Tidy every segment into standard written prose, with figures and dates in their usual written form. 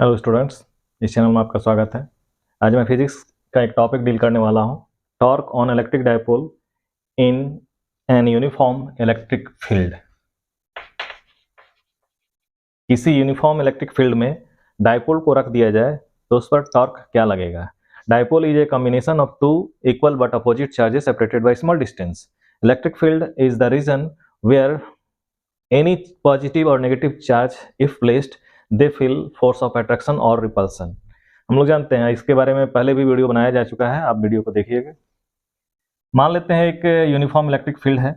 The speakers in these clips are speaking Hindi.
हेलो स्टूडेंट्स, इस चैनल में आपका स्वागत है। आज मैं फिजिक्स का एक टॉपिक डील करने वाला हूं, torque on electric dipole in an uniform electric field. किसी यूनिफॉर्म इलेक्ट्रिक फील्ड में डायपोल को रख दिया जाए तो उस पर टॉर्क क्या लगेगा। Dipole is a combination of two equal but opposite charges separated by small distance. Electric field is the region where any positive or negative charge if placed they feel force of attraction or repulsion। हम लोग जानते हैं, इसके बारे में पहले भी वीडियो बनाया जा चुका है, आप वीडियो को देखिएगा। मान लेते हैं एक यूनिफॉर्म इलेक्ट्रिक फील्ड है,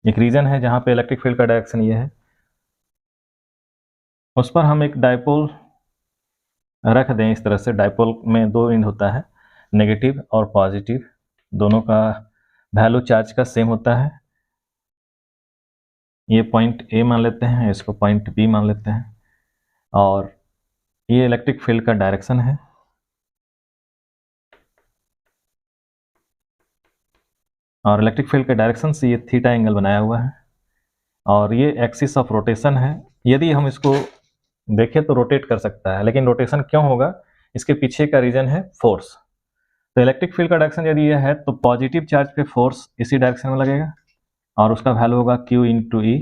एक रीजन है जहां पे इलेक्ट्रिक फील्ड का डायरेक्शन ये है, उस पर हम एक डायपोल रख दें। इस तरह से डायपोल में दो एंड होता है, नेगेटिव और पॉजिटिव, दोनों का वैल्यू चार्ज का सेम होता है। ये पॉइंट ए मान लेते हैं, इसको पॉइंट बी मान लेते हैं, और ये इलेक्ट्रिक फील्ड का डायरेक्शन है। और इलेक्ट्रिक फील्ड के डायरेक्शन से ये थीटा एंगल बनाया हुआ है, और ये एक्सिस ऑफ रोटेशन है। यदि हम इसको देखें तो रोटेट कर सकता है, लेकिन रोटेशन क्यों होगा, इसके पीछे का रीजन है फोर्स। तो इलेक्ट्रिक फील्ड का डायरेक्शन यदि ये है तो पॉजिटिव चार्ज पे फोर्स इसी डायरेक्शन में लगेगा और उसका वैल्यू होगा Q इंटू ई।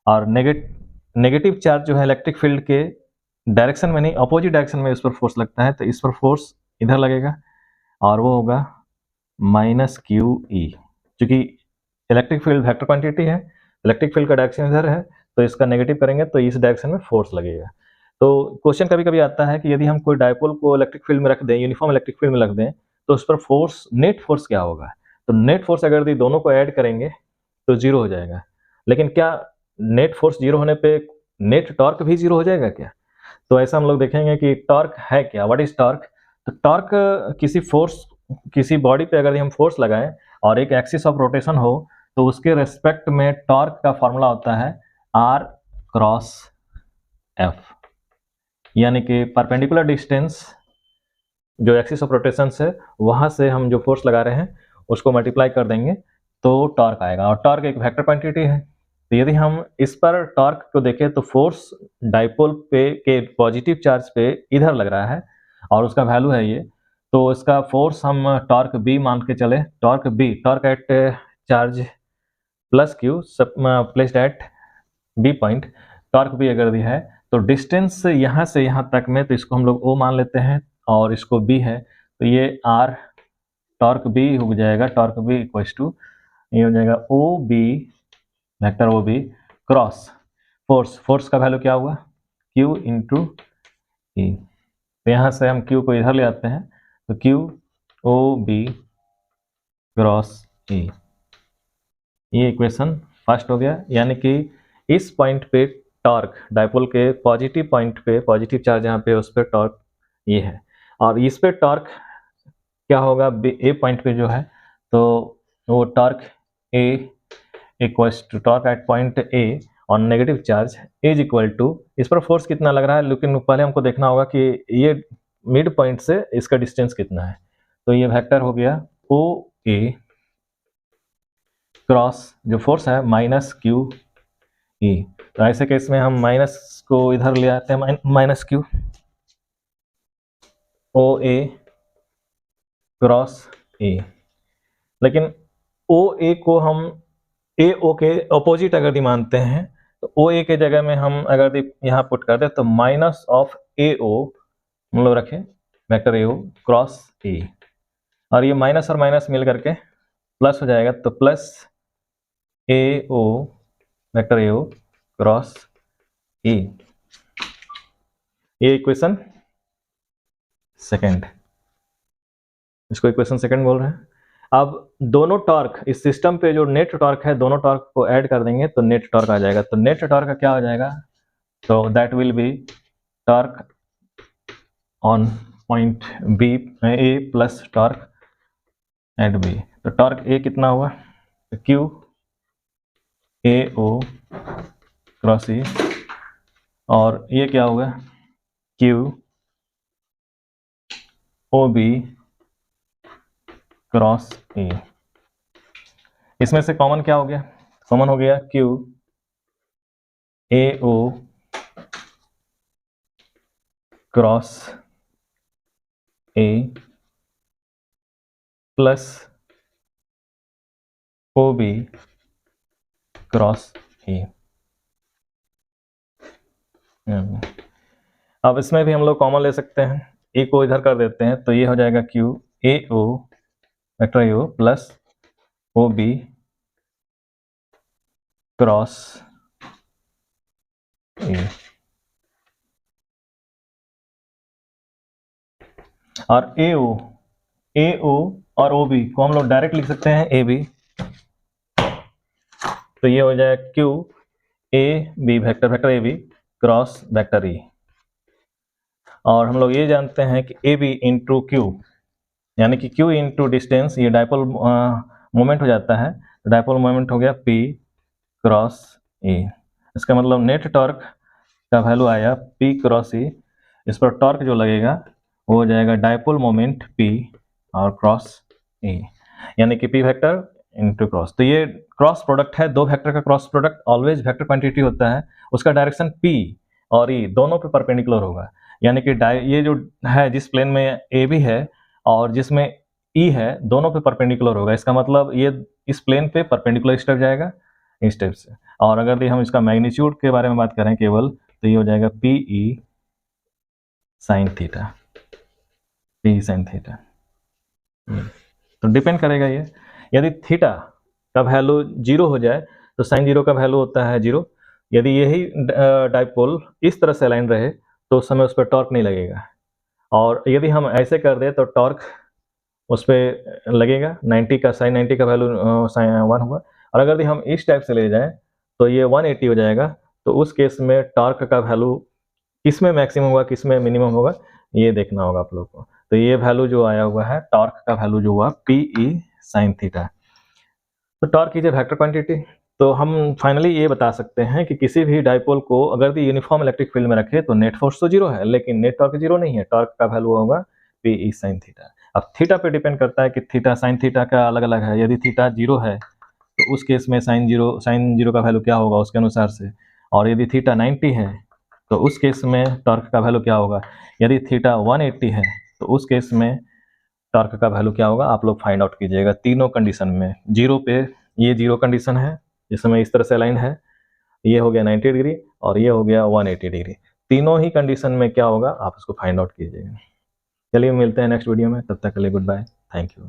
और नेगेटिव चार्ज जो है इलेक्ट्रिक फील्ड के डायरेक्शन में नहीं, अपोजिट डायरेक्शन में इस पर फोर्स लगता है, तो इस पर फोर्स इधर लगेगा और वो होगा माइनस क्यू ई। चूंकि इलेक्ट्रिक फील्ड वेक्टर क्वांटिटी है, इलेक्ट्रिक फील्ड का डायरेक्शन इधर है, तो इसका नेगेटिव करेंगे तो इस डायरेक्शन में फोर्स लगेगा। तो क्वेश्चन कभी कभी आता है कि यदि हम कोई डायपोल को इलेक्ट्रिक फील्ड में रख दें, यूनिफॉर्म इलेक्ट्रिक फील्ड में रख दें, तो उस पर फोर्स, नेट फोर्स क्या होगा। तो नेट फोर्स अगर यदि दोनों को ऐड करेंगे तो जीरो हो जाएगा। लेकिन क्या नेट फोर्स जीरो होने पे नेट टॉर्क भी जीरो हो जाएगा क्या? तो ऐसा हम लोग देखेंगे कि टॉर्क है क्या, व्हाट इज टॉर्क। तो टॉर्क किसी फोर्स, किसी बॉडी पे अगर हम फोर्स लगाएं और एक एक्सिस ऑफ रोटेशन हो, तो उसके रेस्पेक्ट में टॉर्क का फॉर्मूला होता है आर क्रॉस एफ। यानी कि परपेंडिकुलर डिस्टेंस जो एक्सिस ऑफ रोटेशन है वहां से हम जो फोर्स लगा रहे हैं उसको मल्टीप्लाई कर देंगे तो टॉर्क आएगा। और टॉर्क एक वेक्टर क्वांटिटी है, तो यदि हम इस पर टॉर्क को देखें तो फोर्स डायपोल पे के पॉजिटिव चार्ज पे इधर लग रहा है और उसका वैल्यू है ये, तो इसका फोर्स हम टॉर्क बी मान के चले। Torque B, torque at charge plus Q placed at B point, torque B अगर दिया है तो डिस्टेंस यहाँ से यहाँ तक में, तो इसको हम लोग ओ मान लेते हैं और इसको बी है, तो ये आर टॉर्क बी हो जाएगा। टॉर्क बी इक्वल्स टू ये हो जाएगा O B, vector O B cross force. Force का वैल्यू क्या हुआ, क्यू इंटू ई। तो यहाँ से हम क्यू को इधर ले आते हैं, तो क्यू ओ बी क्रॉस ई, ये इक्वेशन फर्स्ट हो गया। यानी कि इस पॉइंट पे टॉर्क, डायपोल के पॉजिटिव पॉइंट पे, पॉजिटिव चार्ज यहाँ पे, उस पर टॉर्क ये है। और इस पे टॉर्क क्या होगा, ए पॉइंट पे जो है, तो वो torque A equals to torque at point A और negative charge is equal to, इस पर फोर्स कितना लग रहा है, लेकिन पहले हमको देखना होगा कि ये मिड पॉइंट से इसका डिस्टेंस कितना है। तो ये वेक्टर हो गया ओ ए क्रॉस जो फोर्स है माइनस क्यू ई। तो ऐसे केस में हम माइनस को इधर ले आते हैं, minus Q O A cross A. लेकिन ओ ए को हम ए ओ के अपोजिट अगर मानते हैं, तो ओ ए के जगह में हम अगर यहाँ पुट कर दे तो माइनस ऑफ ए ओ हम लोग रखें, vector A O cross A, और ये माइनस और माइनस मिल करके प्लस हो जाएगा, तो plus A O vector A O cross A. ये इक्वेशन सेकेंड, इसको इक्वेशन सेकेंड बोल रहे हैं। अब दोनों टॉर्क इस सिस्टम पे जो नेट टॉर्क है, दोनों टॉर्क को ऐड कर देंगे तो नेट टॉर्क आ जाएगा। तो नेट टॉर्क का क्या हो जाएगा, तो that will be torque on point B A plus torque at B. तो टॉर्क ए कितना हुआ, Q A O cross A, और ये क्या होगा, Q O B cross A. इसमें से कॉमन क्या हो गया, कॉमन हो गया Q A O cross A plus O B cross A. अब इसमें भी हम लोग कॉमन ले सकते हैं, ए को इधर कर देते हैं तो ये हो जाएगा Q A O vector A O plus O B cross A. और ए ओ और ओ बी को हम लोग डायरेक्ट लिख सकते हैं ए बी, तो ये हो जाएगा Q A B vector vector A B cross vector E. और हम लोग ये जानते हैं कि ए बी इंटू क्यू यानी कि क्यू इंटू डिस्टेंस, ये डायपोल मोमेंट हो जाता है, डायपोल मोमेंट हो गया पी क्रॉस ई। इसका मतलब नेट टॉर्क का वैल्यू आया पी क्रॉस ई। इस पर टॉर्क जो लगेगा वो हो जाएगा डायपोल मोमेंट पी और क्रॉस ई, यानी कि पी वेक्टर इंटू क्रॉस। तो ये क्रॉस प्रोडक्ट है, दो वेक्टर का cross product always vector quantity होता है, उसका डायरेक्शन पी और ई दोनों पे परपेंडिकुलर होगा। यानी कि ये जो है जिस प्लेन में ए बी है और जिसमें ई है दोनों पे परपेंडिकुलर होगा, इसका मतलब ये इस प्लेन पे परपेंडिकुलर स्टेप जाएगा इस स्टेप से। और अगर हम इसका मैग्नीट्यूड के बारे में बात करें केवल, तो ये हो जाएगा P E sine theta, P sine theta. तो डिपेंड करेगा ये, यदि थीटा का वैल्यू 0 हो जाए तो साइन 0 का वैल्यू होता है 0। यदि यही डाइपोल इस तरह से अलाइन रहे तो उस समय उस पर टॉर्क नहीं लगेगा, और यदि हम ऐसे कर दें तो टॉर्क उस पर लगेगा 90 का, साइन 90 का वैल्यू 1 होगा। और अगर यदि हम इस टाइप से ले जाएं तो ये 180 हो जाएगा। तो उस केस में टॉर्क का वैल्यू किस में मैक्सिमम होगा किस में मिनिमम होगा ये देखना होगा आप लोग को। तो ये वैल्यू जो आया हुआ है टॉर्क का वैल्यू जो हुआ पी ई साइन थीटा। तो torque is a vector quantity. तो हम फाइनली ये बता सकते हैं कि किसी भी डाइपोल को अगर यूनिफॉर्म इलेक्ट्रिक फील्ड में रखे तो नेट फोर्स तो 0 है, लेकिन नेट टॉर्क 0 नहीं है, टॉर्क का वैल्यू होगा पी ई साइन थीटा। अब थीटा पे डिपेंड करता है कि थीटा साइन थीटा का अलग अलग है। यदि थीटा 0 है तो उस केस में साइन जीरो का वैल्यू क्या होगा उसके अनुसार से, और यदि थीटा 90 है तो उस केस में टॉर्क का वैल्यू क्या होगा। यदि थीटा 180 है तो उस केस में टॉर्क का वैल्यू क्या होगा आप लोग फाइंड आउट कीजिएगा। तीनों कंडीशन में 0 पे ये 0 कंडीशन है जिसमें इस तरह से अलाइन है, ये हो गया 90 डिग्री और ये हो गया 180 डिग्री। तीनों ही कंडीशन में क्या होगा आप उसको फाइंड आउट कीजिएगा। चलिए मिलते हैं नेक्स्ट वीडियो में, तब तक के लिए गुड बाय, थैंक यू।